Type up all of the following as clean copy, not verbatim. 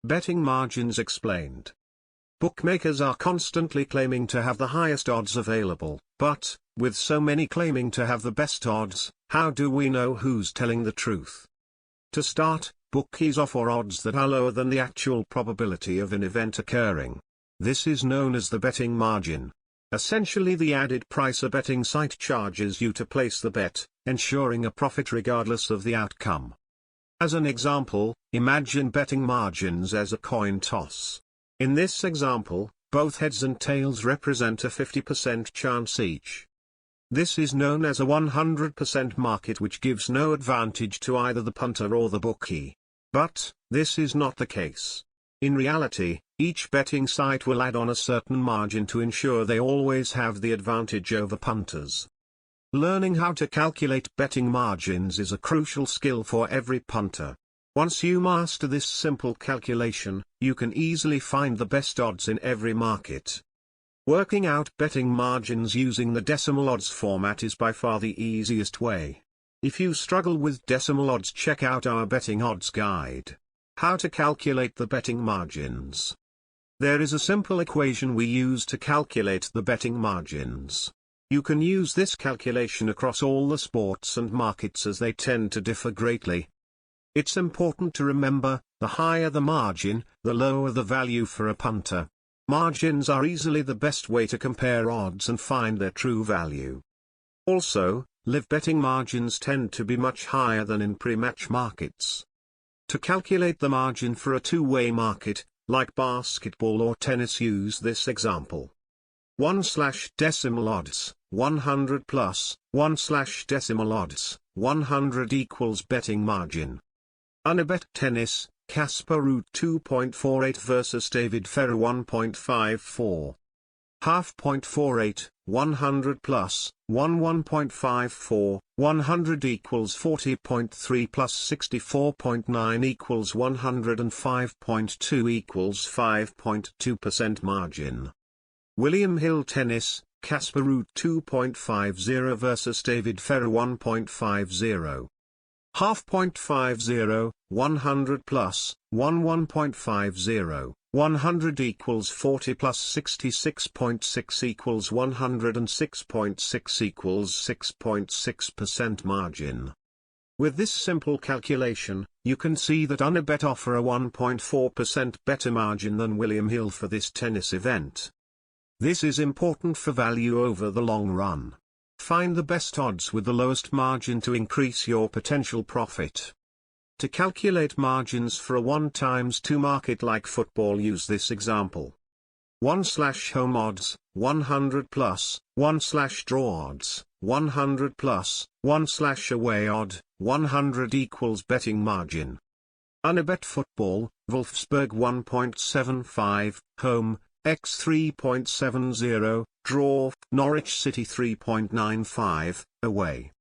Betting margins explained. Bookmakers are constantly claiming to have the highest odds available, but, with so many claiming to have the best odds, how do we know who's telling the truth? To start, bookies offer odds that are lower than the actual probability of an event occurring. This is known as the betting margin. Essentially the added price a betting site charges you to place the bet, ensuring a profit regardless of the outcome. As an example, imagine betting margins as a coin toss. In this example, both heads and tails represent a 50% chance each. This is known as a 100% market, which gives no advantage to either the punter or the bookie. But, this is not the case. In reality, each betting site will add on a certain margin to ensure they always have the advantage over punters. Learning how to calculate betting margins is a crucial skill for every punter. Once you master this simple calculation, you can easily find the best odds in every market. Working out betting margins using the decimal odds format is by far the easiest way. If you struggle with decimal odds, check out our betting odds guide. How to calculate the betting margins. There is a simple equation we use to calculate the betting margins. You can use this calculation across all the sports and markets as they tend to differ greatly. It's important to remember, the higher the margin, the lower the value for a punter. Margins are easily the best way to compare odds and find their true value. Also, live betting margins tend to be much higher than in pre-match markets. To calculate the margin for a two-way market, like basketball or tennis, use this example. 1/decimal odds, 100 plus, 1/decimal odds, 100 equals betting margin. Unibet tennis, Casper Ruud 2.48 versus David Ferrer 1.54. Half point 48, 100 plus, 1.54, 100 equals 40.3 plus 64.9 equals 105.2 equals 5.2% margin. William Hill tennis, Casper Ruud 2.50 versus David Ferrer 1.50. Half point 50, 100 plus, 1.50, 100 equals 40 plus 66.6 equals 106.6 equals 6.6% margin. With this simple calculation, you can see that Unibet offer a 1.4% better margin than William Hill for this tennis event. This is important for value over the long run. Find the best odds with the lowest margin to increase your potential profit. To calculate margins for a 1x2 market like football, use this example. 1/home odds, 100 plus, 1/draw odds, 100 plus, 1/away odd, 100 equals betting margin. Unibet football, Wolfsburg 1.75, home, x 3.70, draw, Norwich City 3.95, away.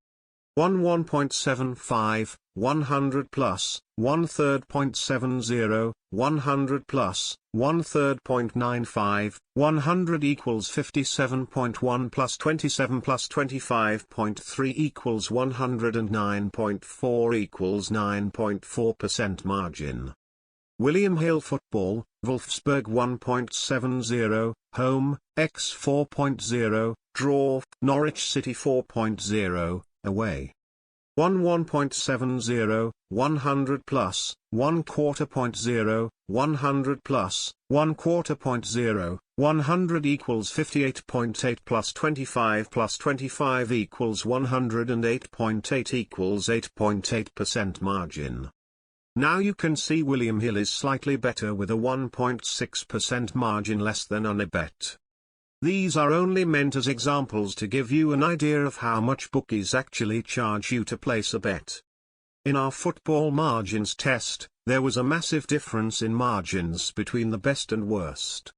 1.75, 100 plus, 1/3.70, 100 plus, 1/3.95, 100 equals 57.1 plus 27 plus 25.3 equals 109.4 equals 9.4% margin. William Hill football, Wolfsburg 1.70, home, x 4.0, draw, Norwich City 4.0, away. 1.70, 100 plus, 1/4.0, 100 plus, 1/4.0, 100 equals 58.8 plus 25 plus 25 equals 108.8 equals 8.8% margin. Now you can see William Hill is slightly better with a 1.6% margin less than Unibet. These are only meant as examples to give you an idea of how much bookies actually charge you to place a bet. In our football margins test, there was a massive difference in margins between the best and worst.